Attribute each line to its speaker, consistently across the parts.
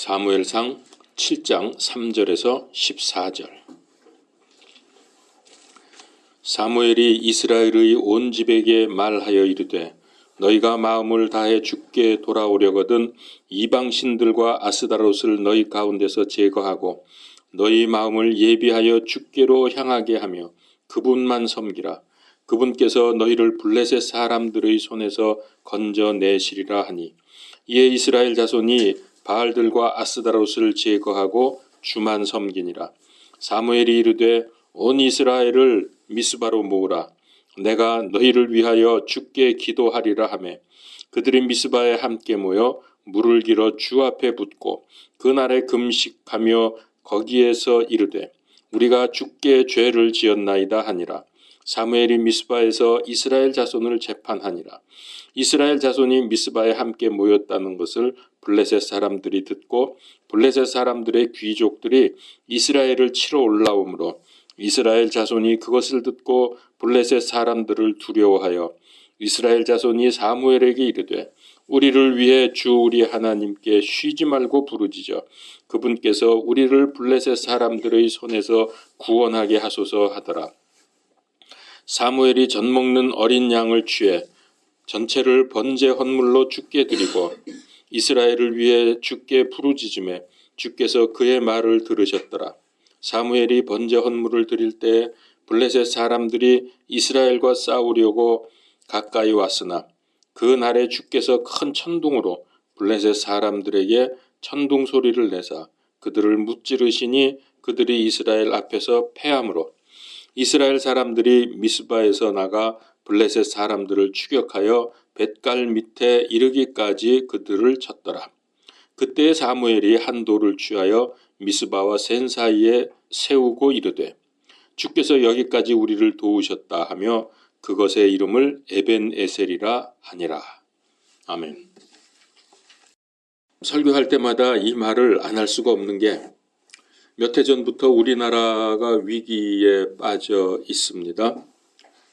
Speaker 1: 사무엘상 7장 3절에서 14절. 사무엘이 이스라엘의 온 집에게 말하여 이르되 너희가 마음을 다해 주께 돌아오려거든 이방신들과 아스다롯을 너희 가운데서 제거하고 너희 마음을 예비하여 주께로 향하게 하며 그분만 섬기라. 그분께서 너희를 블레셋 사람들의 손에서 건져내시리라 하니 이에 이스라엘 자손이 바알들과 아스다롯을 제거하고 주만 섬기니라. 사무엘이 이르되 온 이스라엘을 미스바로 모으라. 내가 너희를 위하여 주께 기도하리라 하매 그들이 미스바에 함께 모여 물을 길어 주 앞에 붓고 그날에 금식하며 거기에서 이르되 우리가 주께 죄를 지었나이다 하니라. 사무엘이 미스바에서 이스라엘 자손을 재판하니라. 이스라엘 자손이 미스바에 함께 모였다는 것을 블레셋 사람들이 듣고 블레셋 사람들의 귀족들이 이스라엘을 치러 올라오므로 이스라엘 자손이 그것을 듣고 블레셋 사람들을 두려워하여 이스라엘 자손이 사무엘에게 이르되 우리를 위해 주 우리 하나님께 쉬지 말고 부르짖어 그분께서 우리를 블레셋 사람들의 손에서 구원하게 하소서 하더라. 사무엘이 젖 먹는 어린 양을 취해 전체를 번제 헌물로 주께 드리고 이스라엘을 위해 주께 부르짖음에 주께서 그의 말을 들으셨더라. 사무엘이 번제 헌물을 드릴 때 블레셋 사람들이 이스라엘과 싸우려고 가까이 왔으나 그 날에 주께서 큰 천둥으로 블레셋 사람들에게 천둥 소리를 내사 그들을 무찌르시니 그들이 이스라엘 앞에서 패함으로 이스라엘 사람들이 미스바에서 나가 블레셋 사람들을 추격하여 뱃갈 밑에 이르기까지 그들을 쳤더라. 그때 사무엘이 한 돌을 취하여 미스바와 센 사이에 세우고 이르되 주께서 여기까지 우리를 도우셨다 하며 그것의 이름을 에벤에셀이라 하니라. 아멘. 설교할 때마다 이 말을 안 할 수가 없는 게 몇 해 전부터 우리나라가 위기에 빠져 있습니다.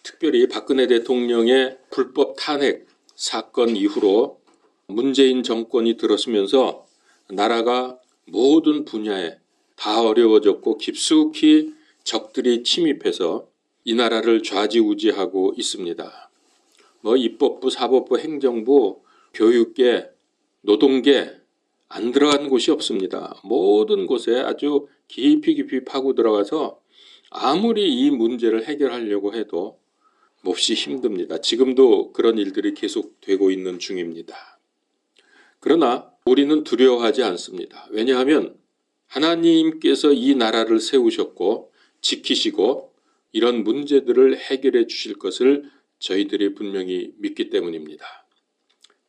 Speaker 1: 특별히 박근혜 대통령의 불법 탄핵 사건 이후로 문재인 정권이 들어서면서 나라가 모든 분야에 다 어려워졌고 깊숙이 적들이 침입해서 이 나라를 좌지우지하고 있습니다. 입법부, 사법부, 행정부, 교육계, 노동계 안 들어간 곳이 없습니다. 모든 곳에 아주 깊이 파고 들어가서 아무리 이 문제를 해결하려고 해도 몹시 힘듭니다. 지금도 그런 일들이 계속되고 있는 중입니다. 그러나 우리는 두려워하지 않습니다. 왜냐하면 하나님께서 이 나라를 세우셨고 지키시고 이런 문제들을 해결해 주실 것을 저희들이 분명히 믿기 때문입니다.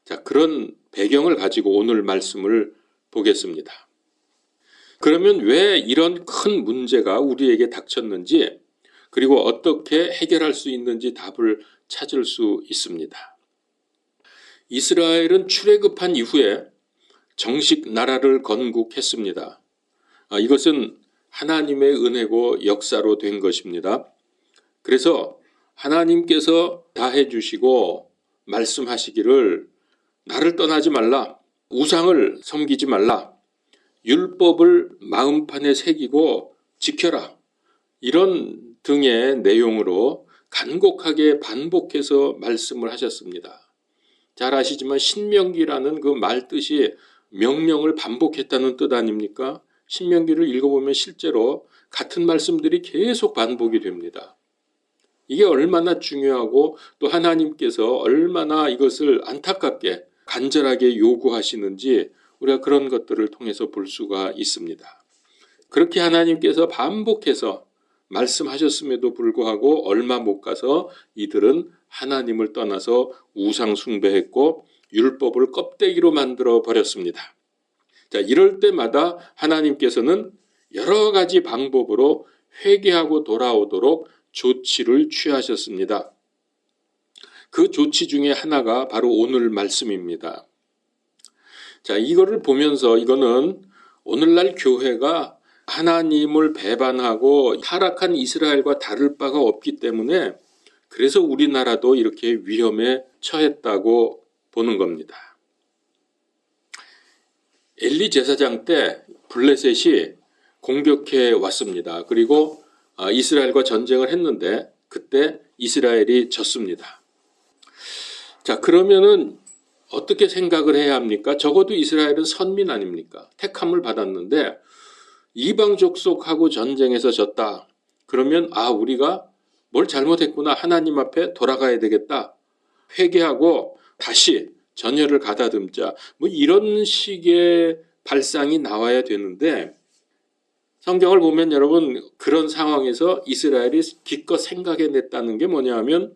Speaker 1: 자, 그런 배경을 가지고 오늘 말씀을 보겠습니다. 그러면 왜 이런 큰 문제가 우리에게 닥쳤는지 그리고 어떻게 해결할 수 있는지 답을 찾을 수 있습니다. 이스라엘은 출애굽한 이후에 정식 나라를 건국했습니다. 이것은 하나님의 은혜고 역사로 된 것입니다. 그래서 하나님께서 다 해주시고 말씀하시기를 나를 떠나지 말라, 우상을 섬기지 말라, 율법을 마음판에 새기고 지켜라, 이런 등의 내용으로 간곡하게 반복해서 말씀을 하셨습니다. 잘 아시지만 신명기라는 그 말 뜻이 명령을 반복했다는 뜻 아닙니까? 신명기를 읽어보면 실제로 같은 말씀들이 계속 반복이 됩니다. 이게 얼마나 중요하고 또 하나님께서 얼마나 이것을 안타깝게 간절하게 요구하시는지 우리가 그런 것들을 통해서 볼 수가 있습니다. 그렇게 하나님께서 반복해서 말씀하셨음에도 불구하고 얼마 못 가서 이들은 하나님을 떠나서 우상 숭배했고 율법을 껍데기로 만들어 버렸습니다. 자, 이럴 때마다 하나님께서는 여러 가지 방법으로 회개하고 돌아오도록 조치를 취하셨습니다. 그 조치 중에 하나가 바로 오늘 말씀입니다. 자, 이거를 보면서 이거는 오늘날 교회가 하나님을 배반하고 타락한 이스라엘과 다를 바가 없기 때문에 그래서 우리나라도 이렇게 위험에 처했다고 보는 겁니다. 엘리 제사장 때 블레셋이 공격해 왔습니다. 그리고 이스라엘과 전쟁을 했는데 그때 이스라엘이 졌습니다. 자, 그러면은 어떻게 생각을 해야 합니까? 적어도 이스라엘은 선민 아닙니까? 택함을 받았는데 이방 족속하고 전쟁에서 졌다. 그러면 우리가 뭘 잘못했구나. 하나님 앞에 돌아가야 되겠다. 회개하고 다시 전열을 가다듬자. 뭐 이런 식의 발상이 나와야 되는데 성경을 보면 여러분 그런 상황에서 이스라엘이 기껏 생각해냈다는 게 뭐냐 하면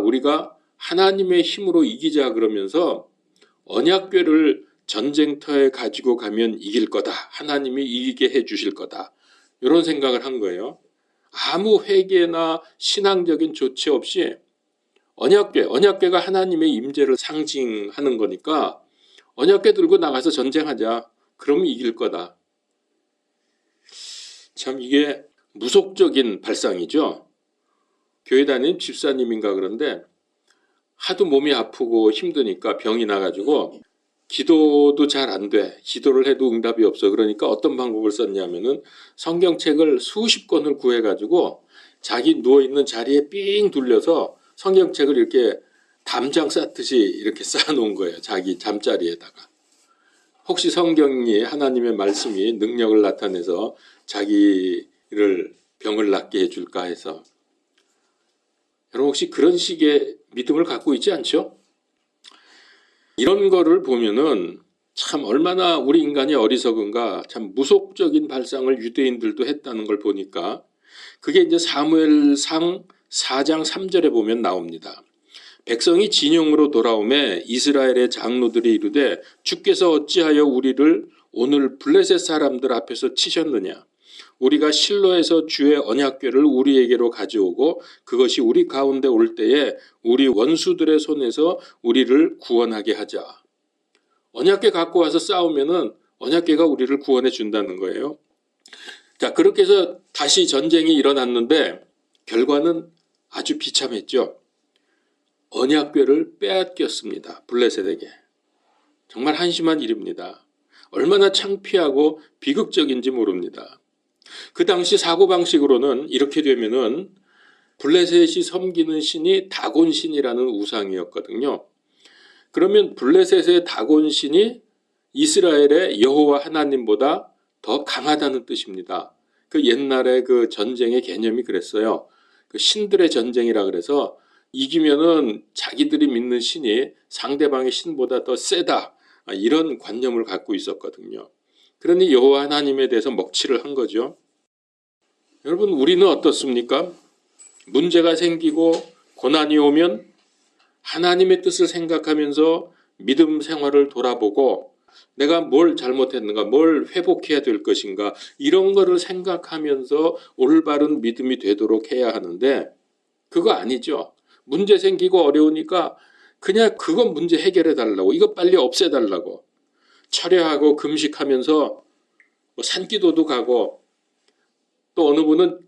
Speaker 1: 우리가 하나님의 힘으로 이기자 그러면서 언약궤를 전쟁터에 가지고 가면 이길 거다. 하나님이 이기게 해 주실 거다. 이런 생각을 한 거예요. 아무 회개나 신앙적인 조치 없이 언약궤가 하나님의 임재를 상징하는 거니까 언약궤 들고 나가서 전쟁하자. 그러면 이길 거다. 참 이게 무속적인 발상이죠. 교회 다니는 집사님인가 그런데 하도 몸이 아프고 힘드니까 병이 나가지고 기도도 잘 안 돼. 기도를 해도 응답이 없어. 그러니까 어떤 방법을 썼냐면은 성경책을 수십 권을 구해가지고 자기 누워있는 자리에 삥 둘려서 성경책을 이렇게 담장 쌓듯이 이렇게 쌓아놓은 거예요. 자기 잠자리에다가. 혹시 성경이 하나님의 말씀이 능력을 나타내서 자기를 병을 낫게 해줄까 해서. 여러분 혹시 그런 식의 믿음을 갖고 있지 않죠? 이런 거를 보면은 참 얼마나 우리 인간이 어리석은가. 참 무속적인 발상을 유대인들도 했다는 걸 보니까 그게 이제 사무엘상 4장 3절에 보면 나옵니다. 백성이 진영으로 돌아오매 이스라엘의 장로들이 이르되 주께서 어찌하여 우리를 오늘 블레셋 사람들 앞에서 치셨느냐. 우리가 실로에서 주의 언약궤를 우리에게로 가져오고 그것이 우리 가운데 올 때에 우리 원수들의 손에서 우리를 구원하게 하자. 언약궤 갖고 와서 싸우면은 언약궤가 우리를 구원해 준다는 거예요. 자, 그렇게 해서 다시 전쟁이 일어났는데 결과는 아주 비참했죠. 언약궤를 빼앗겼습니다. 블레셋에게. 정말 한심한 일입니다. 얼마나 창피하고 비극적인지 모릅니다. 그 당시 사고방식으로는 이렇게 되면은 블레셋이 섬기는 신이 다곤 신이라는 우상이었거든요. 그러면 블레셋의 다곤 신이 이스라엘의 여호와 하나님보다 더 강하다는 뜻입니다. 그 옛날에 그 전쟁의 개념이 그랬어요. 그 신들의 전쟁이라 그래서 이기면은 자기들이 믿는 신이 상대방의 신보다 더 세다. 이런 관념을 갖고 있었거든요. 그러니 여호와 하나님에 대해서 먹칠을 한 거죠. 여러분 우리는 어떻습니까? 문제가 생기고 고난이 오면 하나님의 뜻을 생각하면서 믿음 생활을 돌아보고 내가 뭘 잘못했는가, 뭘 회복해야 될 것인가 이런 거를 생각하면서 올바른 믿음이 되도록 해야 하는데 그거 아니죠. 문제 생기고 어려우니까 그냥 그건 문제 해결해 달라고, 이거 빨리 없애 달라고 철야하고 금식하면서 뭐 산기도도 가고 또 어느 분은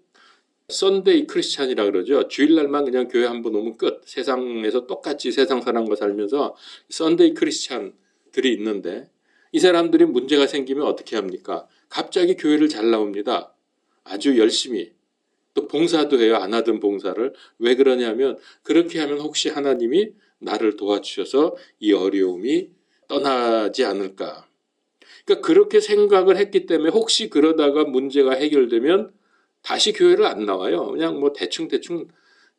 Speaker 1: 썬데이 크리스찬이라 그러죠. 주일날만 그냥 교회 한 번 오면 끝. 세상에서 똑같이 세상 사람과 살면서 썬데이 크리스찬들이 있는데 이 사람들이 문제가 생기면 어떻게 합니까? 갑자기 교회를 잘 나옵니다. 아주 열심히. 또 봉사도 해요. 안 하던 봉사를. 왜 그러냐면 그렇게 하면 혹시 하나님이 나를 도와주셔서 이 어려움이 떠나지 않을까. 그러니까 그렇게 생각을 했기 때문에 혹시 그러다가 문제가 해결되면 다시 교회를 안 나와요. 그냥 뭐 대충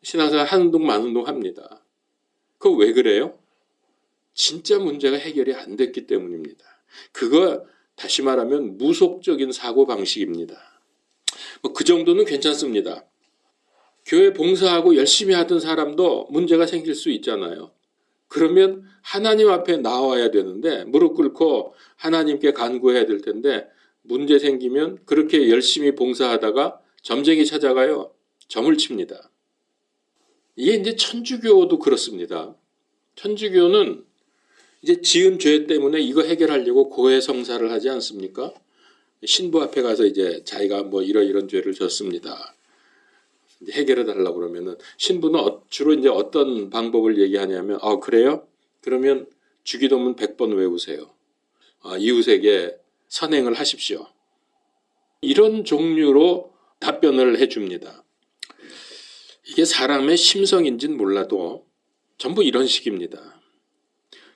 Speaker 1: 신앙생활 하는 동 마는 동 합니다. 그거 왜 그래요? 진짜 문제가 해결이 안 됐기 때문입니다. 그거 다시 말하면 무속적인 사고방식입니다. 뭐 그 정도는 괜찮습니다. 교회 봉사하고 열심히 하던 사람도 문제가 생길 수 있잖아요. 그러면 하나님 앞에 나와야 되는데 무릎 꿇고 하나님께 간구해야 될 텐데 문제 생기면 그렇게 열심히 봉사하다가 점쟁이 찾아가요. 점을 칩니다. 이게 이제 천주교도 그렇습니다. 천주교는 이제 지은 죄 때문에 이거 해결하려고 고해성사를 하지 않습니까? 신부 앞에 가서 이제 자기가 뭐 이런 죄를 졌습니다. 이제 해결해 달라고 그러면은 신부는 주로 이제 어떤 방법을 얘기하냐면 그래요? 그러면 주기도문 100번 외우세요. 이웃에게 선행을 하십시오. 이런 종류로 답변을 해줍니다. 이게 사람의 심성인지는 몰라도 전부 이런 식입니다.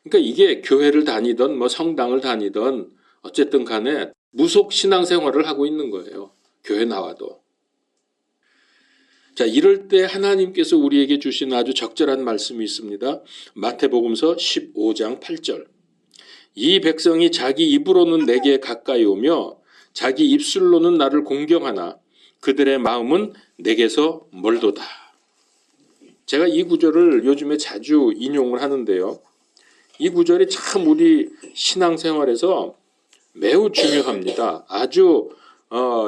Speaker 1: 그러니까 이게 교회를 다니던 성당을 다니던 어쨌든 간에 무속 신앙생활을 하고 있는 거예요. 교회 나와도. 자, 이럴 때 하나님께서 우리에게 주신 아주 적절한 말씀이 있습니다. 마태복음서 15장 8절. 이 백성이 자기 입으로는 내게 가까이 오며 자기 입술로는 나를 공경하나 그들의 마음은 내게서 멀도다. 제가 이 구절을 요즘에 자주 인용을 하는데요. 이 구절이 참 우리 신앙생활에서 매우 중요합니다. 아주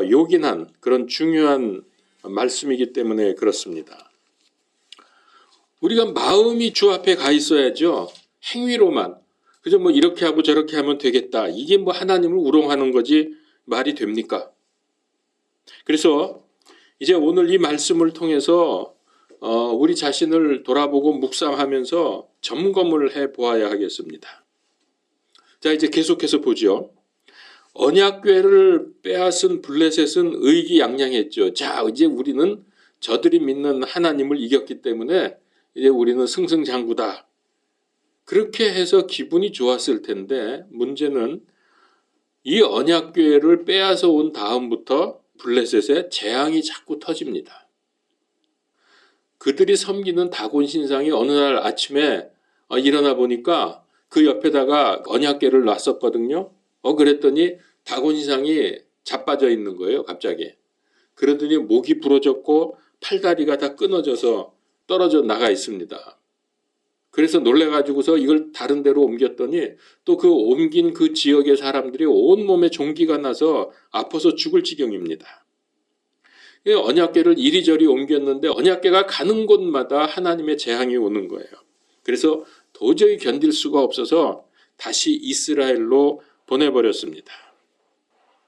Speaker 1: 요긴한 그런 중요한 말씀이기 때문에 그렇습니다. 우리가 마음이 주 앞에 가 있어야죠. 행위로만 그저 이렇게 하고 저렇게 하면 되겠다. 이게 하나님을 우롱하는 거지 말이 됩니까? 그래서 이제 오늘 이 말씀을 통해서 우리 자신을 돌아보고 묵상하면서 점검을 해 보아야 하겠습니다. 자, 이제 계속해서 보죠. 언약궤를 빼앗은 블레셋은 의기양양했죠. 자, 이제 우리는 저들이 믿는 하나님을 이겼기 때문에 이제 우리는 승승장구다. 그렇게 해서 기분이 좋았을 텐데 문제는 이 언약궤를 빼앗아 온 다음부터 블레셋의 재앙이 자꾸 터집니다. 그들이 섬기는 다곤 신상이 어느 날 아침에 일어나 보니까 그 옆에다가 언약궤를 놨었거든요. 그랬더니 다곤 신상이 자빠져 있는 거예요, 갑자기. 그러더니 목이 부러졌고 팔다리가 다 끊어져서 떨어져 나가 있습니다. 그래서 놀래가지고서 이걸 다른 데로 옮겼더니 또 그 옮긴 그 지역의 사람들이 온몸에 종기가 나서 아파서 죽을 지경입니다. 언약궤를 이리저리 옮겼는데 언약궤가 가는 곳마다 하나님의 재앙이 오는 거예요. 그래서 도저히 견딜 수가 없어서 다시 이스라엘로 보내버렸습니다.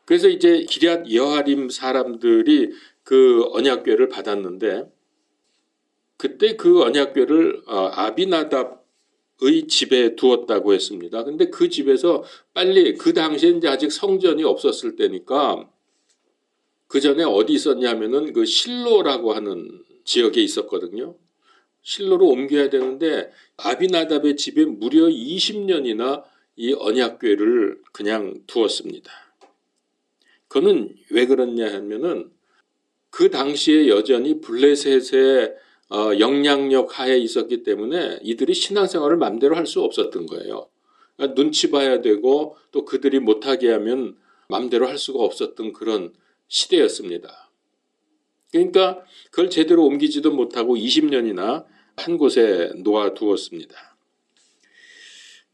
Speaker 1: 그래서 이제 기럇 여아림 사람들이 그 언약궤를 받았는데 그때 그 언약궤를 아비나답의 집에 두었다고 했습니다. 근데 그 집에서 빨리 그 당시에 이제 아직 성전이 없었을 때니까 그 전에 어디 있었냐면은 그 실로라고 하는 지역에 있었거든요. 실로로 옮겨야 되는데 아비나답의 집에 무려 20년이나 이 언약궤를 그냥 두었습니다. 그거는 왜 그렇냐 하면은 그 당시에 여전히 블레셋의 영향력 하에 있었기 때문에 이들이 신앙생활을 마음대로 할 수 없었던 거예요. 그러니까 눈치 봐야 되고 또 그들이 못하게 하면 마음대로 할 수가 없었던 그런 시대였습니다. 그러니까 그걸 제대로 옮기지도 못하고 20년이나 한 곳에 놓아두었습니다.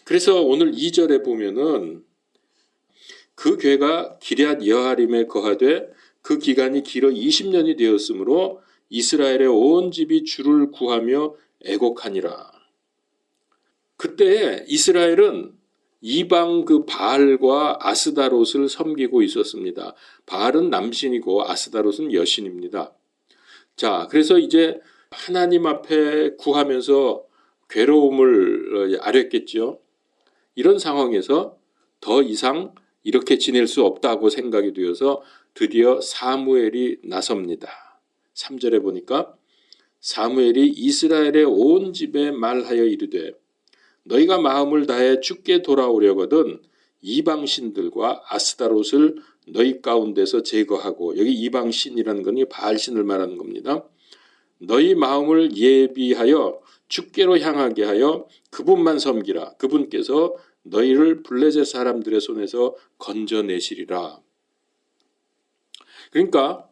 Speaker 1: 그래서 오늘 2절에 보면은 그 궤가 기럇 여아림에 거하되 그 기간이 길어 20년이 되었으므로 이스라엘의 온 집이 주를 구하며 애곡하니라. 그때 이스라엘은 이방 그 바알과 아스다롯을 섬기고 있었습니다. 바알은 남신이고 아스다롯은 여신입니다. 자, 그래서 이제 하나님 앞에 구하면서 괴로움을 아렸겠죠. 이런 상황에서 더 이상 이렇게 지낼 수 없다고 생각이 되어서 드디어 사무엘이 나섭니다. 3절에 보니까 사무엘이 이스라엘의 온 집에 말하여 이르되 너희가 마음을 다해 주께 돌아오려거든 이방신들과 아스다롯을 너희 가운데서 제거하고, 여기 이방신이라는 건 바알신을 말하는 겁니다. 너희 마음을 예비하여 주께로 향하게 하여 그분만 섬기라. 그분께서 너희를 블레셋 사람들의 손에서 건져내시리라. 그러니까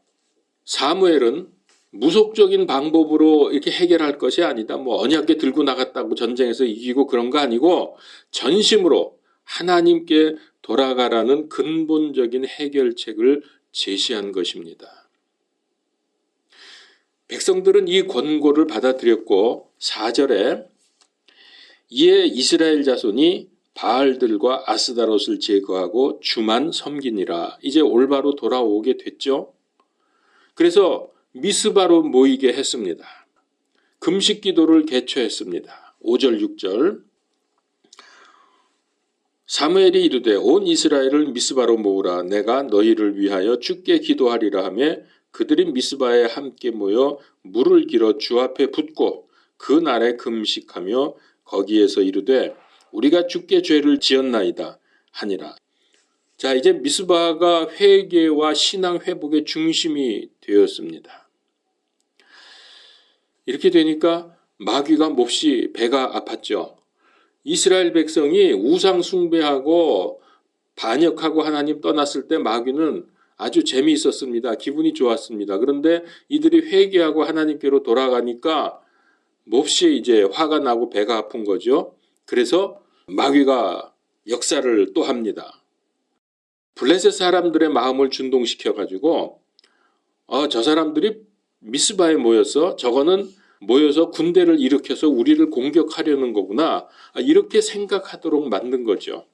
Speaker 1: 사무엘은 무속적인 방법으로 이렇게 해결할 것이 아니다. 언약궤 들고 나갔다고 전쟁에서 이기고 그런 거 아니고 전심으로 하나님께 돌아가라는 근본적인 해결책을 제시한 것입니다. 백성들은 이 권고를 받아들였고 4절에 이에 이스라엘 자손이 바알들과 아스다롯을 제거하고 주만 섬기니라. 이제 올바로 돌아오게 됐죠. 그래서 미스바로 모이게 했습니다. 금식 기도를 개최했습니다. 5절 6절 사무엘이 이르되 온 이스라엘을 미스바로 모으라. 내가 너희를 위하여 주께 기도하리라 하며 그들이 미스바에 함께 모여 물을 길어 주 앞에 붓고 그 날에 금식하며 거기에서 이르되 우리가 주께 죄를 지었나이다 하니라. 자, 이제 미스바가 회개와 신앙 회복의 중심이 되었습니다. 이렇게 되니까 마귀가 몹시 배가 아팠죠. 이스라엘 백성이 우상 숭배하고 반역하고 하나님 떠났을 때 마귀는 아주 재미있었습니다. 기분이 좋았습니다. 그런데 이들이 회개하고 하나님께로 돌아가니까 몹시 이제 화가 나고 배가 아픈 거죠. 그래서 마귀가 역사를 또 합니다. 블레셋 사람들의 마음을 준동시켜가지고 저 사람들이 미스바에 모여서 저거는 모여서 군대를 일으켜서 우리를 공격하려는 거구나, 이렇게 생각하도록 만든 거죠.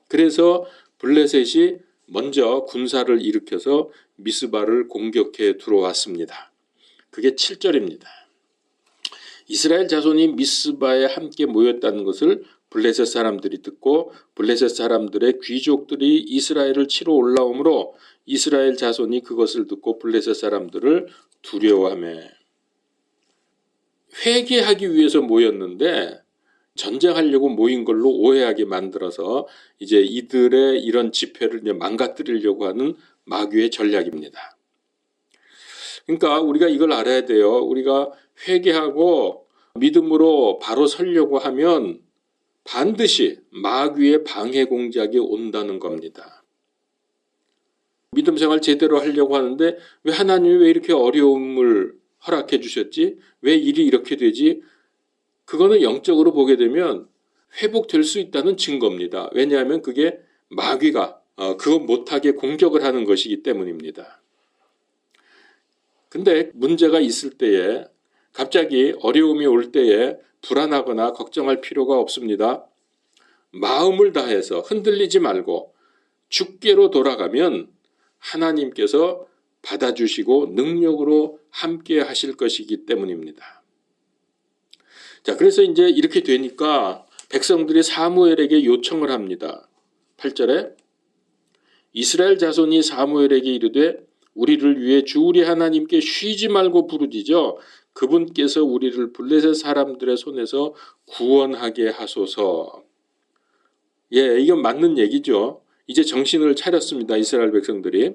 Speaker 1: 그래서 블레셋이 먼저 군사를 일으켜서 미스바를 공격해 들어왔습니다. 그게 7절입니다. 이스라엘 자손이 미스바에 함께 모였다는 것을 블레셋 사람들이 듣고 블레셋 사람들의 귀족들이 이스라엘을 치러 올라오므로 이스라엘 자손이 그것을 듣고 블레셋 사람들을 두려워하며, 회개하기 위해서 모였는데 전쟁하려고 모인 걸로 오해하게 만들어서 이제 이들의 이런 집회를 이제 망가뜨리려고 하는 마귀의 전략입니다. 그러니까 우리가 이걸 알아야 돼요. 우리가 회개하고 믿음으로 바로 서려고 하면 반드시 마귀의 방해 공작이 온다는 겁니다. 믿음 생활 제대로 하려고 하는데 왜 하나님이 왜 이렇게 어려움을 허락해 주셨지? 왜 일이 이렇게 되지? 그거는 영적으로 보게 되면 회복될 수 있다는 증거입니다. 왜냐하면 그게 마귀가 그거 못하게 공격을 하는 것이기 때문입니다. 근데 문제가 있을 때에, 갑자기 어려움이 올 때에 불안하거나 걱정할 필요가 없습니다. 마음을 다해서 흔들리지 말고 주께로 돌아가면 하나님께서 받아주시고 능력으로 함께 하실 것이기 때문입니다. 자, 그래서 이제 이렇게 되니까 백성들이 사무엘에게 요청을 합니다. 8절에 이스라엘 자손이 사무엘에게 이르되 우리를 위해 주 우리 하나님께 쉬지 말고 부르짖어 그분께서 우리를 블레셋 사람들의 손에서 구원하게 하소서. 예, 이건 맞는 얘기죠. 이제 정신을 차렸습니다. 이스라엘 백성들이.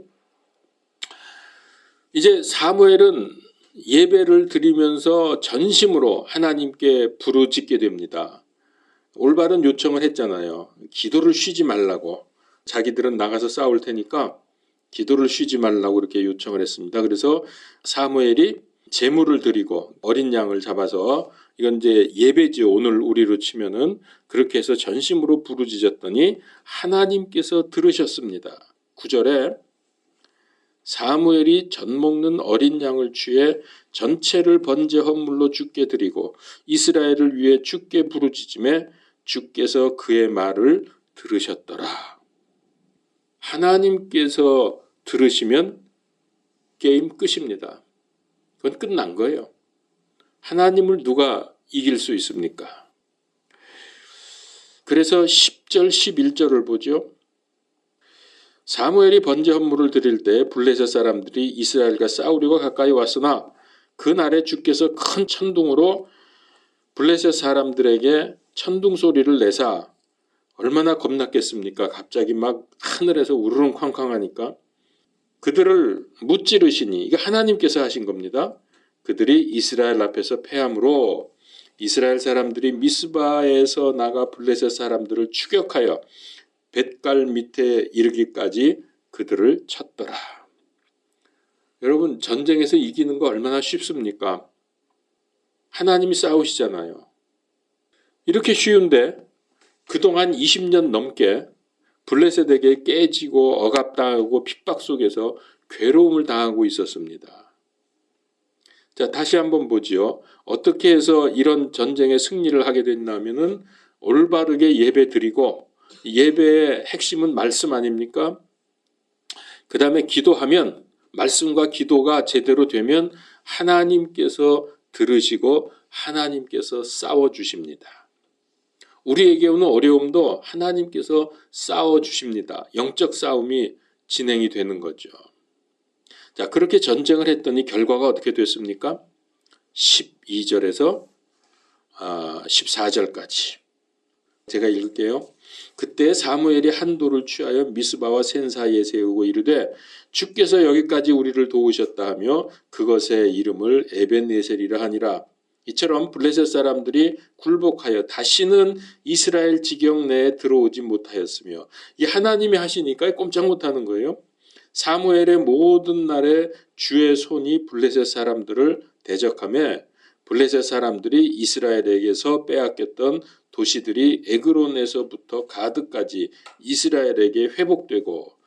Speaker 1: 이제 사무엘은 예배를 드리면서 전심으로 하나님께 부르짖게 됩니다. 올바른 요청을 했잖아요. 기도를 쉬지 말라고. 자기들은 나가서 싸울 테니까 기도를 쉬지 말라고 이렇게 요청을 했습니다. 그래서 사무엘이 제물을 드리고 어린 양을 잡아서, 이건 이제 예배죠. 오늘 우리로 치면은 그렇게 해서 전심으로 부르짖었더니 하나님께서 들으셨습니다. 9절에 사무엘이 젖 먹는 어린 양을 취해 전체를 번제 헌물로 주께 드리고 이스라엘을 위해 주께 부르짖음에 주께서 그의 말을 들으셨더라. 하나님께서 들으시면 게임 끝입니다. 그건 끝난 거예요. 하나님을 누가 이길 수 있습니까? 그래서 10절, 11절을 보죠. 사무엘이 번제 헌물을 드릴 때 블레셋 사람들이 이스라엘과 싸우려고 가까이 왔으나 그날에 주께서 큰 천둥으로 블레셋 사람들에게 천둥 소리를 내사 얼마나 겁났겠습니까? 갑자기 막 하늘에서 우르릉쾅쾅 하니까 그들을 무찌르시니, 이게 하나님께서 하신 겁니다. 그들이 이스라엘 앞에서 패함으로 이스라엘 사람들이 미스바에서 나가 블레셋 사람들을 추격하여 뱃갈 밑에 이르기까지 그들을 쳤더라. 여러분, 전쟁에서 이기는 거 얼마나 쉽습니까? 하나님이 싸우시잖아요. 이렇게 쉬운데 그동안 20년 넘게 블레셋에게 깨지고 억압당하고 핍박 속에서 괴로움을 당하고 있었습니다. 자, 다시 한번 보지요. 어떻게 해서 이런 전쟁에 승리를 하게 됐냐면은 올바르게 예배 드리고, 예배의 핵심은 말씀 아닙니까? 그 다음에 기도하면, 말씀과 기도가 제대로 되면 하나님께서 들으시고 하나님께서 싸워주십니다. 우리에게 오는 어려움도 하나님께서 싸워주십니다. 영적 싸움이 진행이 되는 거죠. 자, 그렇게 전쟁을 했더니 결과가 어떻게 됐습니까? 12절에서 14절까지 제가 읽을게요. 그때 사무엘이 한 돌을 취하여 미스바와 센 사이에 세우고 이르되 주께서 여기까지 우리를 도우셨다 하며 그것의 이름을 에벤네셀이라 하니라. 이처럼 블레셋 사람들이 굴복하여 다시는 이스라엘 지경 내에 들어오지 못하였으며, 이 하나님이 하시니까 꼼짝 못하는 거예요. 사무엘의 모든 날에 주의 손이 블레셋 사람들을 대적하며 블레셋 사람들이 이스라엘에게서 빼앗겼던 도시들이 에그론에서부터 가드까지 이스라엘에게 회복되고,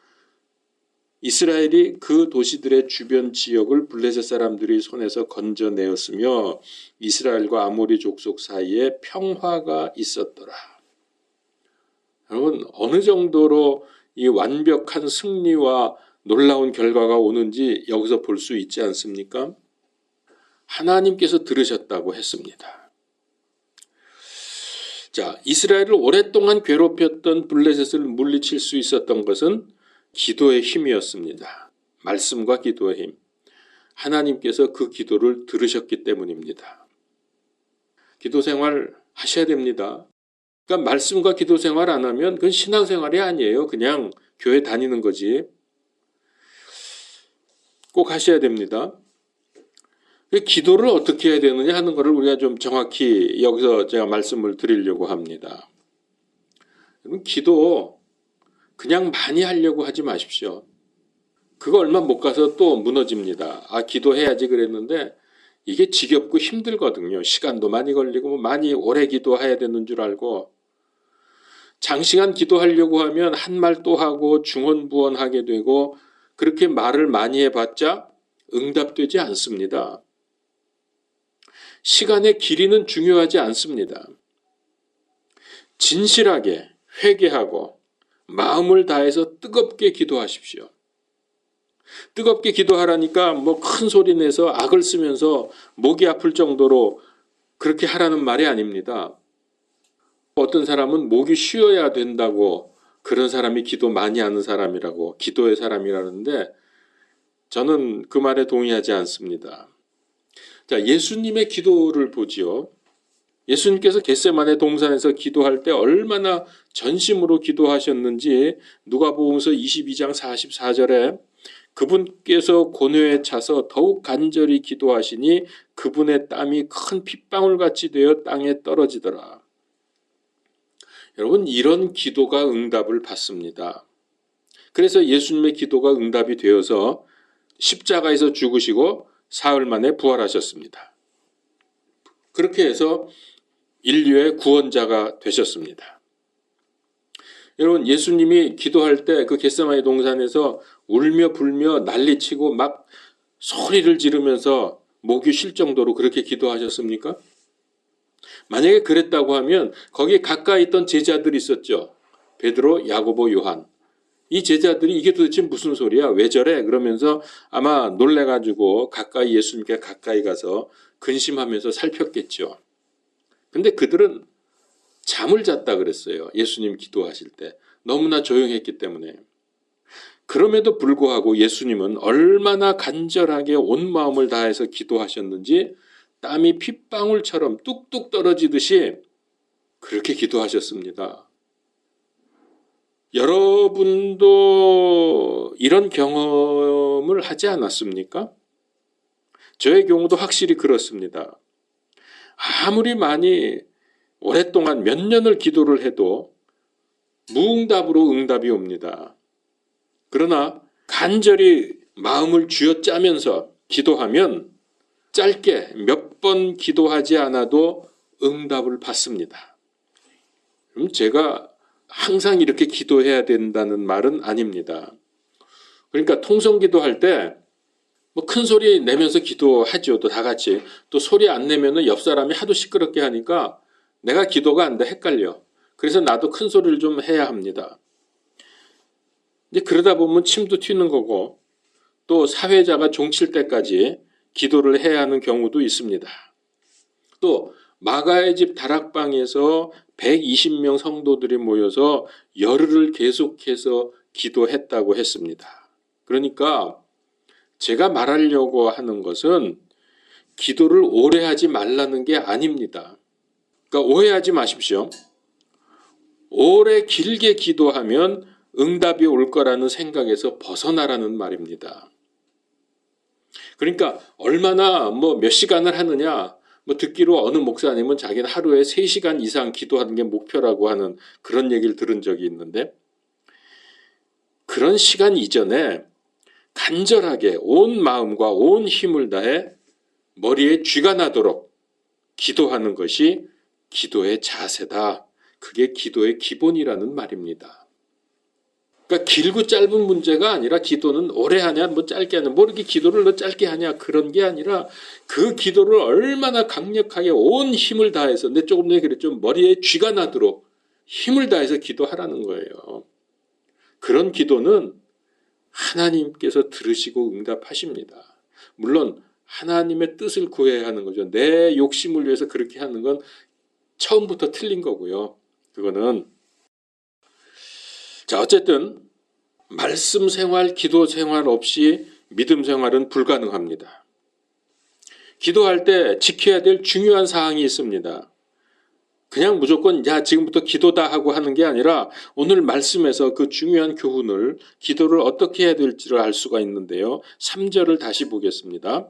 Speaker 1: 이스라엘이 그 도시들의 주변 지역을 블레셋 사람들이 손에서 건져내었으며 이스라엘과 아모리 족속 사이에 평화가 있었더라. 여러분, 어느 정도로 이 완벽한 승리와 놀라운 결과가 오는지 여기서 볼 수 있지 않습니까? 하나님께서 들으셨다고 했습니다. 자, 이스라엘을 오랫동안 괴롭혔던 블레셋을 물리칠 수 있었던 것은 기도의 힘이었습니다. 말씀과 기도의 힘. 하나님께서 그 기도를 들으셨기 때문입니다. 기도 생활 하셔야 됩니다. 그러니까 말씀과 기도 생활 안 하면 그건 신앙생활이 아니에요. 그냥 교회 다니는 거지. 꼭 하셔야 됩니다. 기도를 어떻게 해야 되느냐 하는 것을 우리가 좀 정확히 여기서 제가 말씀을 드리려고 합니다. 기도 그냥 많이 하려고 하지 마십시오. 그거 얼마 못 가서 또 무너집니다. 기도해야지 그랬는데 이게 지겹고 힘들거든요. 시간도 많이 걸리고 많이 오래 기도해야 되는 줄 알고, 장시간 기도하려고 하면 한 말 또 하고 중언부언하게 되고, 그렇게 말을 많이 해봤자 응답되지 않습니다. 시간의 길이는 중요하지 않습니다. 진실하게 회개하고 마음을 다해서 뜨겁게 기도하십시오. 뜨겁게 기도하라니까 큰 소리 내서 악을 쓰면서 목이 아플 정도로 그렇게 하라는 말이 아닙니다. 어떤 사람은 목이 쉬어야 된다고, 그런 사람이 기도 많이 하는 사람이라고, 기도의 사람이라는데 저는 그 말에 동의하지 않습니다. 자, 예수님의 기도를 보지요. 예수님께서 겟세마네 동산에서 기도할 때 얼마나 전심으로 기도하셨는지 누가복음서 22장 44절에 그분께서 고뇌에 차서 더욱 간절히 기도하시니 그분의 땀이 큰 핏방울같이 되어 땅에 떨어지더라. 여러분, 이런 기도가 응답을 받습니다. 그래서 예수님의 기도가 응답이 되어서 십자가에서 죽으시고 사흘 만에 부활하셨습니다. 그렇게 해서 인류의 구원자가 되셨습니다. 여러분, 예수님이 기도할 때 그 겟세마네 동산에서 울며 불며 난리치고 막 소리를 지르면서 목이 쉴 정도로 그렇게 기도하셨습니까? 만약에 그랬다고 하면 거기 가까이 있던 제자들이 있었죠. 베드로, 야고보, 요한. 이 제자들이 이게 도대체 무슨 소리야? 왜 저래? 그러면서 아마 놀래가지고 가까이 예수님께 가까이 가서 근심하면서 살폈겠죠. 근데 그들은 잠을 잤다 그랬어요. 예수님 기도하실 때. 너무나 조용했기 때문에. 그럼에도 불구하고 예수님은 얼마나 간절하게 온 마음을 다해서 기도하셨는지 땀이 핏방울처럼 뚝뚝 떨어지듯이 그렇게 기도하셨습니다. 여러분도 이런 경험을 하지 않았습니까? 저의 경우도 확실히 그렇습니다. 아무리 많이 오랫동안 몇 년을 기도를 해도 무응답으로 응답이 옵니다. 그러나 간절히 마음을 쥐어짜면서 기도하면 짧게 몇 번 기도하지 않아도 응답을 받습니다. 그럼 제가 항상 이렇게 기도해야 된다는 말은 아닙니다. 그러니까 통성기도 할 때 큰 소리 내면서 기도하죠. 또 다 같이. 또 소리 안 내면은 옆 사람이 하도 시끄럽게 하니까 내가 기도가 안 돼, 헷갈려. 그래서 나도 큰 소리를 좀 해야 합니다. 이제 그러다 보면 침도 튀는 거고 또 사회자가 종칠 때까지 기도를 해야 하는 경우도 있습니다. 또 마가의 집 다락방에서 120명 성도들이 모여서 열흘을 계속해서 기도했다고 했습니다. 그러니까 제가 말하려고 하는 것은 기도를 오래 하지 말라는 게 아닙니다. 그러니까 오해하지 마십시오. 오래 길게 기도하면 응답이 올 거라는 생각에서 벗어나라는 말입니다. 그러니까 얼마나 몇 시간을 하느냐, 듣기로 어느 목사님은 자기는 하루에 3시간 이상 기도하는 게 목표라고 하는 그런 얘기를 들은 적이 있는데, 그런 시간 이전에 간절하게 온 마음과 온 힘을 다해 머리에 쥐가 나도록 기도하는 것이 기도의 자세다. 그게 기도의 기본이라는 말입니다. 그러니까 길고 짧은 문제가 아니라 기도는 오래 하냐, 짧게 하냐, 이렇게 기도를 너 짧게 하냐, 그런 게 아니라 그 기도를 얼마나 강력하게 온 힘을 다해서, 근데 조금 전에 그랬죠. 머리에 쥐가 나도록 힘을 다해서 기도하라는 거예요. 그런 기도는 하나님께서 들으시고 응답하십니다. 물론 하나님의 뜻을 구해야 하는 거죠. 내 욕심을 위해서 그렇게 하는 건 처음부터 틀린 거고요. 그거는 자, 어쨌든 말씀 생활, 기도 생활 없이 믿음 생활은 불가능합니다. 기도할 때 지켜야 될 중요한 사항이 있습니다. 그냥 무조건 지금부터 기도다 하고 하는 게 아니라 오늘 말씀에서 그 중요한 교훈을, 기도를 어떻게 해야 될지를 알 수가 있는데요. 3절을 다시 보겠습니다.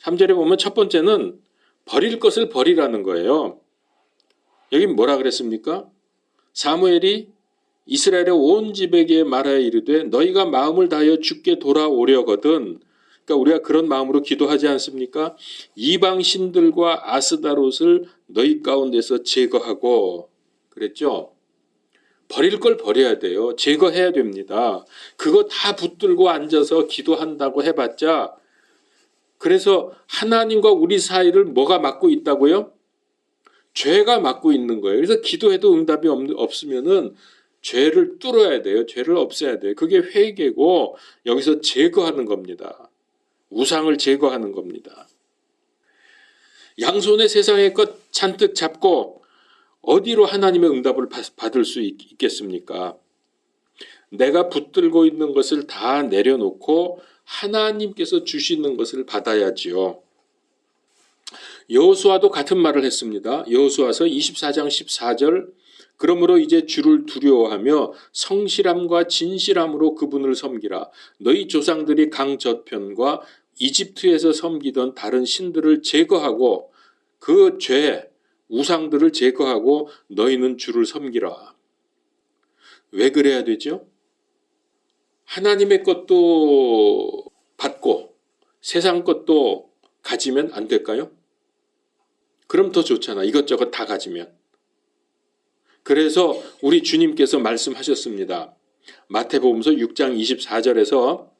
Speaker 1: 3절에 보면 첫 번째는 버릴 것을 버리라는 거예요. 여기 뭐라 그랬습니까? 사무엘이 이스라엘의 온 집에게 말하여 이르되 너희가 마음을 다하여 주께 돌아오려거든. 그러니까 우리가 그런 마음으로 기도하지 않습니까? 이방 신들과 아스다롯을 너희 가운데서 제거하고 그랬죠. 버릴 걸 버려야 돼요. 제거해야 됩니다. 그거 다 붙들고 앉아서 기도한다고 해봤자, 그래서 하나님과 우리 사이를 뭐가 막고 있다고요? 죄가 막고 있는 거예요. 그래서 기도해도 응답이 없으면은 죄를 뚫어야 돼요. 죄를 없애야 돼요. 그게 회개고 여기서 제거하는 겁니다. 우상을 제거하는 겁니다. 양손에 세상의 것 잔뜩 잡고 어디로 하나님의 응답을 받을 수 있겠습니까? 내가 붙들고 있는 것을 다 내려놓고 하나님께서 주시는 것을 받아야지요. 여호수아도 같은 말을 했습니다. 여호수아서 24장 14절, 그러므로 이제 주를 두려워하며 성실함과 진실함으로 그분을 섬기라. 너희 조상들이 강 저편과 이집트에서 섬기던 다른 신들을 제거하고 그 죄, 우상들을 제거하고 너희는 주를 섬기라. 왜 그래야 되죠? 하나님의 것도 받고 세상 것도 가지면 안 될까요? 그럼 더 좋잖아. 이것저것 다 가지면. 그래서 우리 주님께서 말씀하셨습니다. 마태복음서 6장 24절에서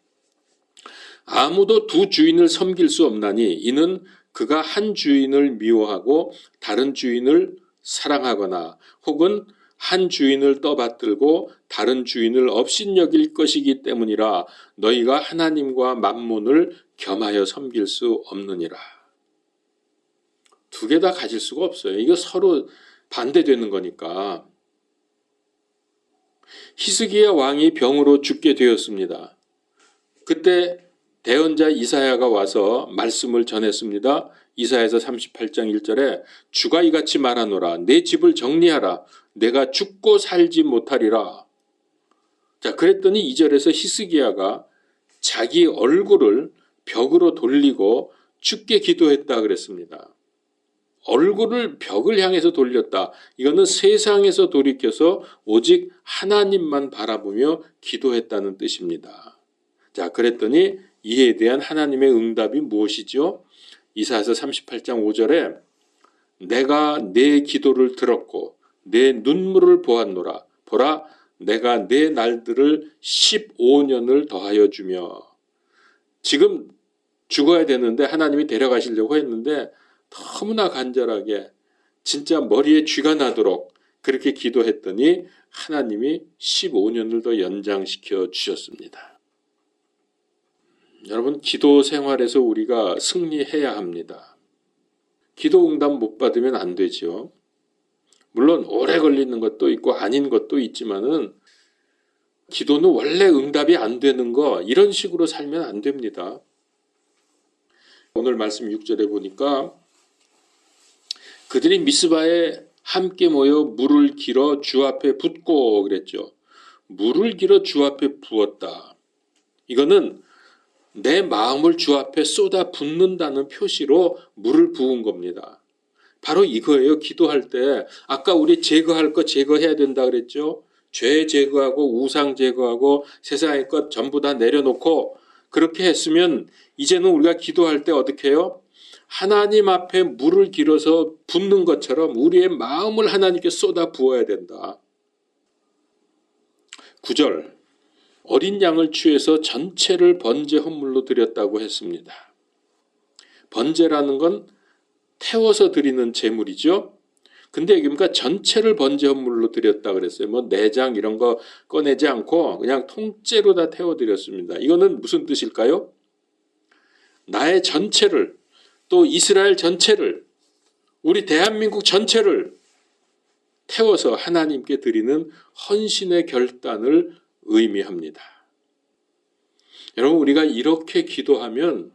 Speaker 1: 아무도 두 주인을 섬길 수 없나니 이는 그가 한 주인을 미워하고 다른 주인을 사랑하거나 혹은 한 주인을 떠받들고 다른 주인을 업신여길 것이기 때문이라. 너희가 하나님과 만몬을 겸하여 섬길 수 없느니라. 두 개 다 가질 수가 없어요. 이거 서로 반대되는 거니까. 히스기야 왕이 병으로 죽게 되었습니다. 그때 대언자 이사야가 와서 말씀을 전했습니다. 이사야서 38장 1절에 주가 이같이 말하노라. 내 집을 정리하라. 내가 죽고 살지 못하리라. 자, 그랬더니 2절에서 히스기야가 자기 얼굴을 벽으로 돌리고 죽게 기도했다 그랬습니다. 얼굴을 벽을 향해서 돌렸다. 이거는 세상에서 돌이켜서 오직 하나님만 바라보며 기도했다는 뜻입니다. 자, 그랬더니 이에 대한 하나님의 응답이 무엇이죠? 이사야서 38장 5절에 내가 내 기도를 들었고 내 눈물을 보았노라. 보라, 내가 내 날들을 15년을 더하여 주며. 지금 죽어야 되는데 하나님이 데려가시려고 했는데 너무나 간절하게 진짜 머리에 쥐가 나도록 그렇게 기도했더니 하나님이 15년을 더 연장시켜 주셨습니다. 여러분, 기도 생활에서 우리가 승리해야 합니다. 기도 응답 못 받으면 안 되죠. 물론 오래 걸리는 것도 있고 아닌 것도 있지만은 기도는 원래 응답이 안 되는 거 이런 식으로 살면 안 됩니다. 오늘 말씀 6절에 보니까 그들이 미스바에 함께 모여 물을 길어 주 앞에 붓고 그랬죠. 물을 길어 주 앞에 부었다. 이거는 내 마음을 주 앞에 쏟아 붓는다는 표시로 물을 부은 겁니다. 바로 이거예요. 기도할 때 아까 우리 제거할 거 제거해야 된다 그랬죠. 죄 제거하고 우상 제거하고 세상의 것 전부 다 내려놓고 그렇게 했으면 이제는 우리가 기도할 때 어떻게 해요? 하나님 앞에 물을 길어서 붓는 것처럼 우리의 마음을 하나님께 쏟아 부어야 된다. 9절 어린 양을 취해서 전체를 번제 헌물로 드렸다고 했습니다. 번제라는 건 태워서 드리는 제물이죠. 근데 그러니까 전체를 번제 헌물로 드렸다 그랬어요. 뭐 내장 이런 거 꺼내지 않고 그냥 통째로 다 태워 드렸습니다. 이거는 무슨 뜻일까요? 나의 전체를 또 이스라엘 전체를 우리 대한민국 전체를 태워서 하나님께 드리는 헌신의 결단을 의미합니다. 여러분 우리가 이렇게 기도하면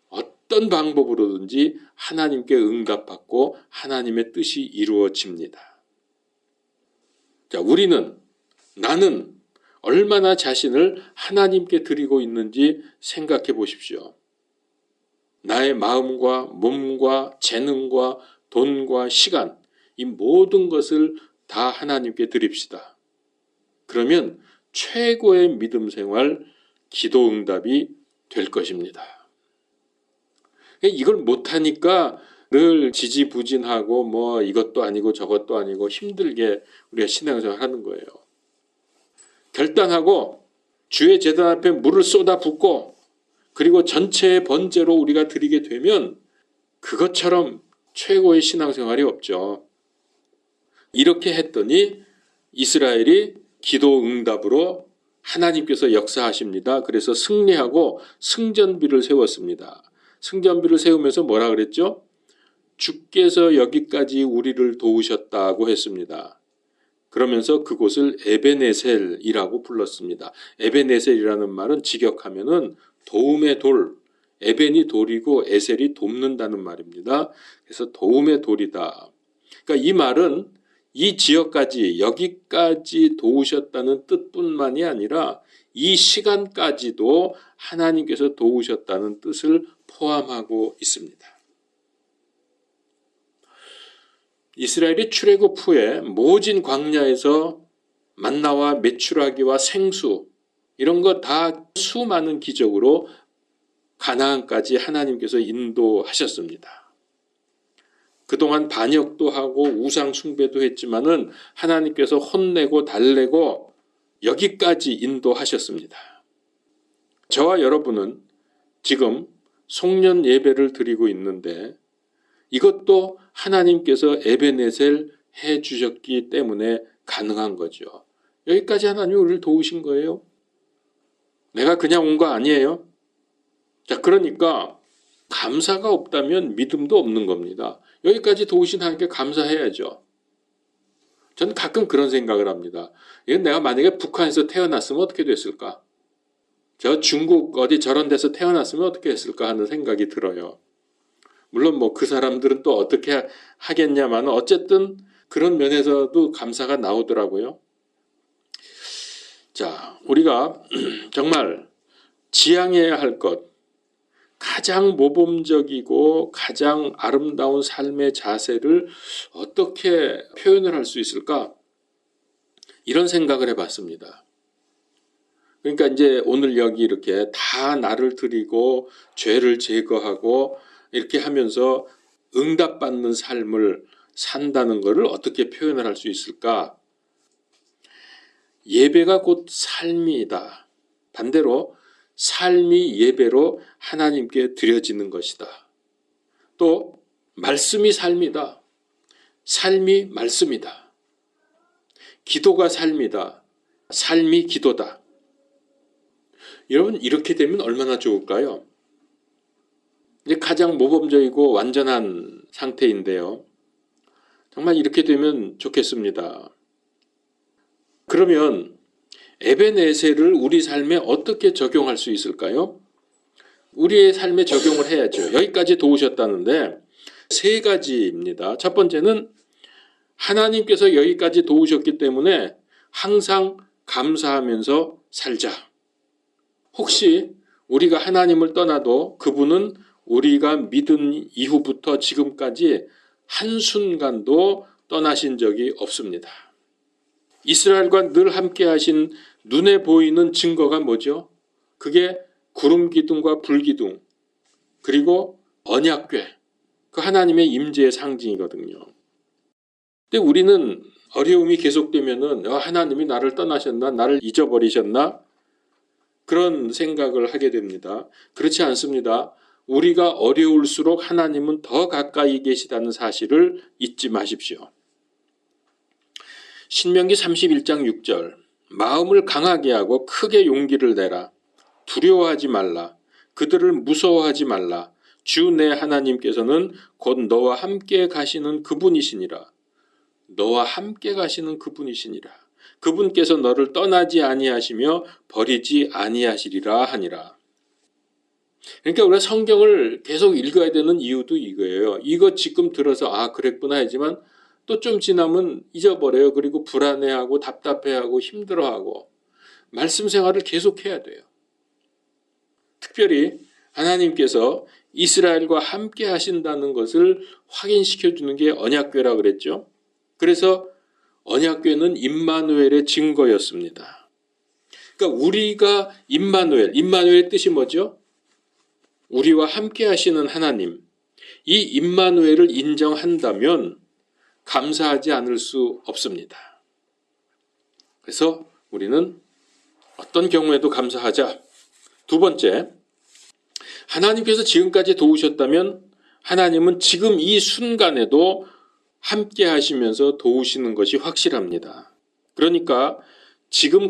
Speaker 1: 어떤 방법으로든지 하나님께 응답받고 하나님의 뜻이 이루어집니다. 자, 나는 얼마나 자신을 하나님께 드리고 있는지 생각해 보십시오. 나의 마음과 몸과 재능과 돈과 시간 이 모든 것을 다 하나님께 드립시다. 그러면 최고의 믿음 생활, 기도 응답이 될 것입니다. 이걸 못하니까 늘 지지부진하고 뭐 이것도 아니고 저것도 아니고 힘들게 우리가 신앙생활 하는 거예요. 결단하고 주의 제단 앞에 물을 쏟아 붓고 그리고 전체의 번제로 우리가 드리게 되면 그것처럼 최고의 신앙생활이 없죠. 이렇게 했더니 이스라엘이 기도 응답으로 하나님께서 역사하십니다. 그래서 승리하고 승전비를 세웠습니다. 승전비를 세우면서 뭐라 그랬죠? 주께서 여기까지 우리를 도우셨다고 했습니다. 그러면서 그곳을 에베네셀이라고 불렀습니다. 에베네셀이라는 말은 직역하면은 도움의 돌, 에벤이 돌이고 에셀이 돕는다는 말입니다. 그래서 도움의 돌이다. 그러니까 이 말은 이 지역까지 여기까지 도우셨다는 뜻뿐만이 아니라 이 시간까지도 하나님께서 도우셨다는 뜻을 포함하고 있습니다. 이스라엘이 출애굽 후에 모진 광야에서 만나와 메추라기와 생수 이런 거 다 수많은 기적으로 가나안까지 하나님께서 인도하셨습니다. 그동안 반역도 하고 우상 숭배도 했지만은 하나님께서 혼내고 달래고 여기까지 인도하셨습니다. 저와 여러분은 지금 송년 예배를 드리고 있는데 이것도 하나님께서 에베네셀 해 주셨기 때문에 가능한 거죠. 여기까지 하나님이 우리를 도우신 거예요. 내가 그냥 온 거 아니에요. 자, 그러니까 감사가 없다면 믿음도 없는 겁니다. 여기까지 도우신 하나님께 감사해야죠. 저는 가끔 그런 생각을 합니다. 이건 내가 만약에 북한에서 태어났으면 어떻게 됐을까? 저 중국 어디 저런 데서 태어났으면 어떻게 했을까 하는 생각이 들어요. 물론 뭐 그 사람들은 또 어떻게 하겠냐만 어쨌든 그런 면에서도 감사가 나오더라고요. 자, 우리가 정말 지향해야 할 것, 가장 모범적이고 가장 아름다운 삶의 자세를 어떻게 표현을 할 수 있을까? 이런 생각을 해봤습니다. 그러니까 이제 오늘 여기 이렇게 다 나를 드리고 죄를 제거하고 이렇게 하면서 응답받는 삶을 산다는 것을 어떻게 표현을 할 수 있을까? 예배가 곧 삶이다. 반대로 삶이 예배로 하나님께 드려지는 것이다. 또 말씀이 삶이다. 삶이 말씀이다. 기도가 삶이다. 삶이 기도다. 여러분 이렇게 되면 얼마나 좋을까요? 이제 가장 모범적이고 완전한 상태인데요. 정말 이렇게 되면 좋겠습니다. 그러면 에베네셀을 우리 삶에 어떻게 적용할 수 있을까요? 우리의 삶에 적용을 해야죠. 여기까지 도우셨다는데 세 가지입니다. 첫 번째는 하나님께서 여기까지 도우셨기 때문에 항상 감사하면서 살자. 혹시 우리가 하나님을 떠나도 그분은 우리가 믿은 이후부터 지금까지 한순간도 떠나신 적이 없습니다. 이스라엘과 늘 함께 하신 눈에 보이는 증거가 뭐죠? 그게 구름 기둥과 불 기둥, 그리고 언약궤, 그 하나님의 임재의 상징이거든요. 근데 우리는 어려움이 계속되면은 하나님이 나를 떠나셨나, 나를 잊어버리셨나, 그런 생각을 하게 됩니다. 그렇지 않습니다. 우리가 어려울수록 하나님은 더 가까이 계시다는 사실을 잊지 마십시오. 신명기 31장 6절, 마음을 강하게 하고 크게 용기를 내라. 두려워하지 말라. 그들을 무서워하지 말라. 주 내 하나님께서는 곧 너와 함께 가시는 그분이시니라. 너와 함께 가시는 그분이시니라. 그분께서 너를 떠나지 아니하시며 버리지 아니하시리라 하니라. 그러니까 우리가 성경을 계속 읽어야 되는 이유도 이거예요. 이거 지금 들어서 그랬구나 하지만 또 좀 지나면 잊어버려요. 그리고 불안해하고 답답해하고 힘들어하고 말씀 생활을 계속해야 돼요. 특별히 하나님께서 이스라엘과 함께 하신다는 것을 확인시켜 주는 게 언약궤라 그랬죠. 그래서 언약궤는 임마누엘의 증거였습니다. 그러니까 우리가 임마누엘의 뜻이 뭐죠? 우리와 함께 하시는 하나님. 이 임마누엘을 인정한다면 감사하지 않을 수 없습니다. 그래서 우리는 어떤 경우에도 감사하자. 두 번째, 하나님께서 지금까지 도우셨다면 하나님은 지금 이 순간에도 함께 하시면서 도우시는 것이 확실합니다. 그러니까 지금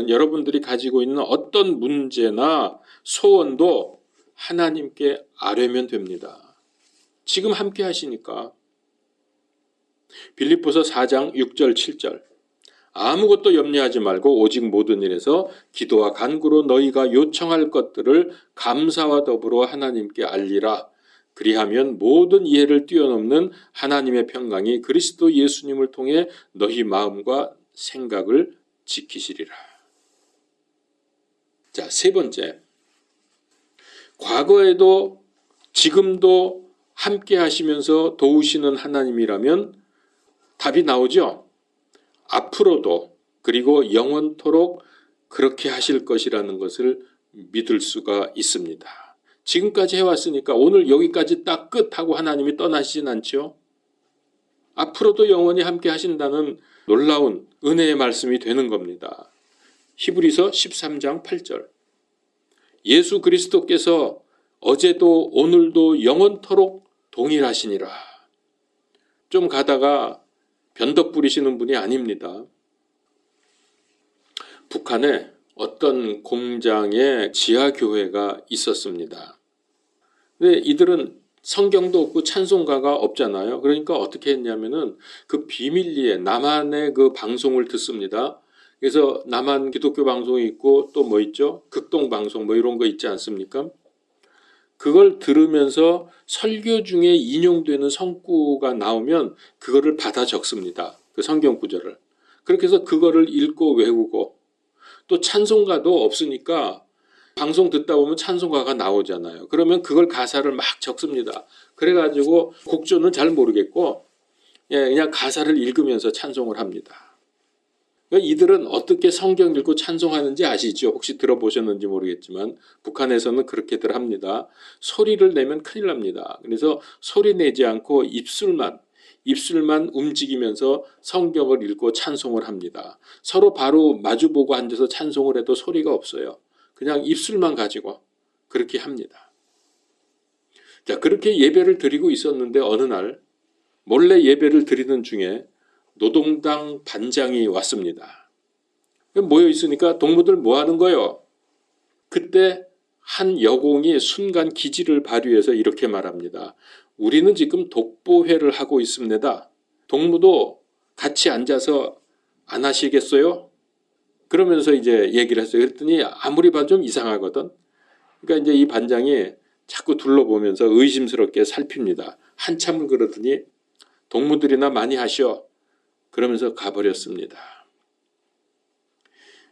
Speaker 1: 여러분들이 가지고 있는 어떤 문제나 소원도 하나님께 아뢰면 됩니다. 지금 함께 하시니까. 빌립보서 4장 6절 7절, 아무것도 염려하지 말고 오직 모든 일에서 기도와 간구로 너희가 요청할 것들을 감사와 더불어 하나님께 알리라. 그리하면 모든 이해를 뛰어넘는 하나님의 평강이 그리스도 예수님을 통해 너희 마음과 생각을 지키시리라. 자, 세 번째, 과거에도 지금도 함께 하시면서 도우시는 하나님이라면 답이 나오죠. 앞으로도 그리고 영원토록 그렇게 하실 것이라는 것을 믿을 수가 있습니다. 지금까지 해왔으니까 오늘 여기까지 딱 끝하고 하나님이 떠나시진 않죠. 앞으로도 영원히 함께 하신다는 놀라운 은혜의 말씀이 되는 겁니다. 히브리서 13장 8절, 예수 그리스도께서 어제도 오늘도 영원토록 동일하시니라. 좀 가다가 변덕 부리시는 분이 아닙니다. 북한에 어떤 공장에 지하교회가 있었습니다. 근데 이들은 성경도 없고 찬송가가 없잖아요. 그러니까 어떻게 했냐면은 그 비밀리에 남한의 그 방송을 듣습니다. 그래서 남한 기독교 방송이 있고 또 뭐 있죠? 극동 방송 뭐 이런 거 있지 않습니까? 그걸 들으면서 설교 중에 인용되는 성구가 나오면 그거를 받아 적습니다. 그 성경 구절을. 그렇게 해서 그거를 읽고 외우고, 또 찬송가도 없으니까 방송 듣다 보면 찬송가가 나오잖아요. 그러면 그걸 가사를 막 적습니다. 그래가지고 곡조는 잘 모르겠고 그냥 가사를 읽으면서 찬송을 합니다. 이들은 어떻게 성경 읽고 찬송하는지 아시죠? 혹시 들어보셨는지 모르겠지만 북한에서는 그렇게들 합니다. 소리를 내면 큰일 납니다. 그래서 소리 내지 않고 입술만 움직이면서 성경을 읽고 찬송을 합니다. 서로 바로 마주보고 앉아서 찬송을 해도 소리가 없어요. 그냥 입술만 가지고 그렇게 합니다. 자, 그렇게 예배를 드리고 있었는데 어느 날 몰래 예배를 드리는 중에 노동당 반장이 왔습니다. 모여 있으니까 동무들 뭐 하는 거요? 그때 한 여공이 순간 기지를 발휘해서 이렇게 말합니다. 우리는 지금 독보회를 하고 있습니다. 동무도 같이 앉아서 안 하시겠어요? 그러면서 이제 얘기를 했어요. 그랬더니 아무리 봐도 좀 이상하거든. 그러니까 이제 이 반장이 자꾸 둘러보면서 의심스럽게 살핍니다. 한참을 그러더니 동무들이나 많이 하시오. 그러면서 가버렸습니다.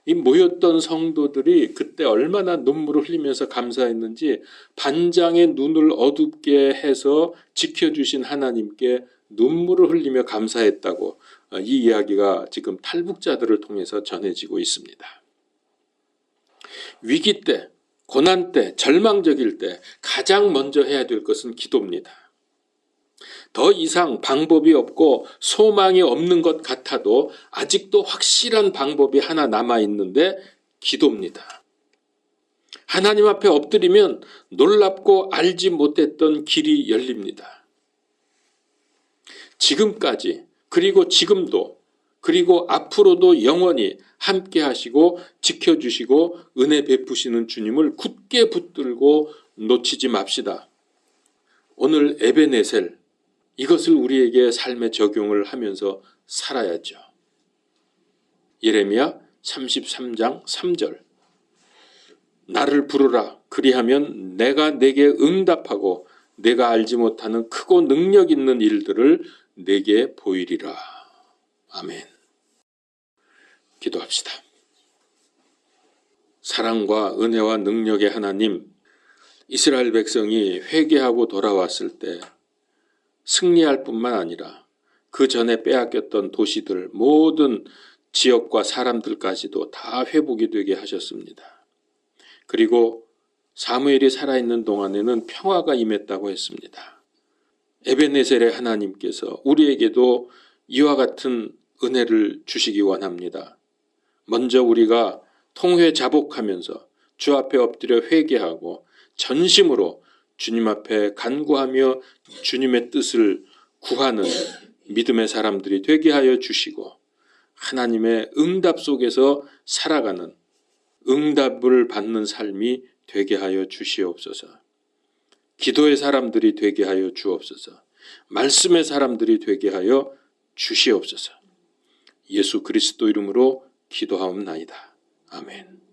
Speaker 1: 이 모였던 성도들이 그때 얼마나 눈물을 흘리면서 감사했는지 반장의 눈을 어둡게 해서 지켜주신 하나님께 눈물을 흘리며 감사했다고 이 이야기가 지금 탈북자들을 통해서 전해지고 있습니다. 위기 때, 고난 때, 절망적일 때 가장 먼저 해야 될 것은 기도입니다. 더 이상 방법이 없고 소망이 없는 것 같아도 아직도 확실한 방법이 하나 남아있는데 기도입니다. 하나님 앞에 엎드리면 놀랍고 알지 못했던 길이 열립니다. 지금까지 그리고 지금도 그리고 앞으로도 영원히 함께 하시고 지켜주시고 은혜 베푸시는 주님을 굳게 붙들고 놓치지 맙시다. 오늘 에베네셀 이것을 우리에게 삶에 적용을 하면서 살아야죠. 예레미야 33장 3절 나를 부르라 그리하면 내가 내게 응답하고 내가 알지 못하는 크고 능력 있는 일들을 내게 보이리라. 아멘. 기도합시다. 사랑과 은혜와 능력의 하나님, 이스라엘 백성이 회개하고 돌아왔을 때 승리할 뿐만 아니라 그 전에 빼앗겼던 도시들 모든 지역과 사람들까지도 다 회복이 되게 하셨습니다. 그리고 사무엘이 살아있는 동안에는 평화가 임했다고 했습니다. 에베네셀의 하나님께서 우리에게도 이와 같은 은혜를 주시기 원합니다. 먼저 우리가 통회자복하면서 주 앞에 엎드려 회개하고 전심으로 주님 앞에 간구하며 주님의 뜻을 구하는 믿음의 사람들이 되게 하여 주시고 하나님의 응답 속에서 살아가는 응답을 받는 삶이 되게 하여 주시옵소서. 기도의 사람들이 되게 하여 주옵소서. 말씀의 사람들이 되게 하여 주시옵소서. 예수 그리스도 이름으로 기도하옵나이다. 아멘.